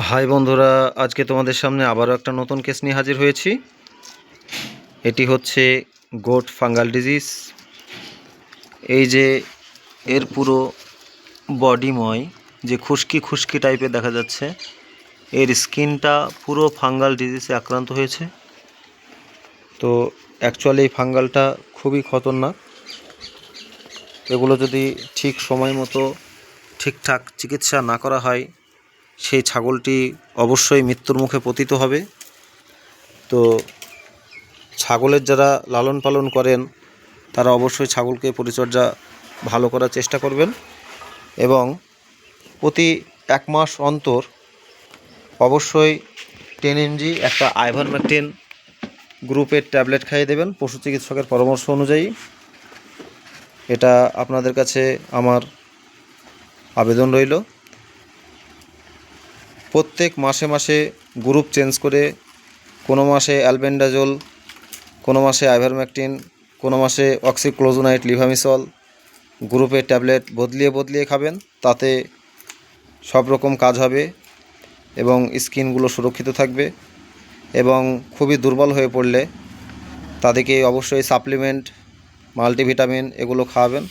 High বন্ধুরা, আজকে তোমাদের সামনে আবারও একটা নতুন কেস নিয়ে হাজির হয়েছি। এটি হচ্ছে গোট ফাঙ্গাল ডিজিজ। এই যে এর পুরো বডিময় যে খুশকি খুশকি টাইপের দেখা যাচ্ছে, এর স্কিনটা পুরো ফাঙ্গাল ডিজিজে আক্রান্ত হয়েছে। তো অ্যাকচুয়ালি এই ফাঙ্গালটা খুবই খতরনাক। এগুলো যদি ঠিক সময় মতো ঠিকঠাক চিকিৎসা না করা হয়, সেই ছাগলটি অবশ্যই মৃত্যুর মুখে পতিত হবে। তো ছাগলের যারা লালন পালন করেন তারা অবশ্যই ছাগলকে পরিচর্যা ভালো করার চেষ্টা করবেন এবং প্রতি 1 মাস অন্তর অবশ্যই 10 mg একটা আইভারমেকটিন গ্রুপের ট্যাবলেট খাইয়ে দেবেন পশু চিকিৎসকের পরামর্শ অনুযায়ী। এটা আপনাদের কাছে আমার আবেদন রইল। প্রত্যেক মাসে মাসে গ্রুপ চেঞ্জ করে, কোনো মাসে অ্যালবেন্ডাজোল, কোনো মাসে আইভারমেকটিন, কোনো মাসে অক্সিক্লোজোনাইট লিভামিসল গ্রুপের ট্যাবলেট বদলিয়ে খাবেন। তাতে সব রকম কাজ হবে এবং স্কিনগুলো সুরক্ষিত থাকবে। এবং খুবই দুর্বল হয়ে পড়লে তাদেরকে অবশ্যই সাপ্লিমেন্ট, মাল্টিভিটামিন এগুলো খাওয়াবেন।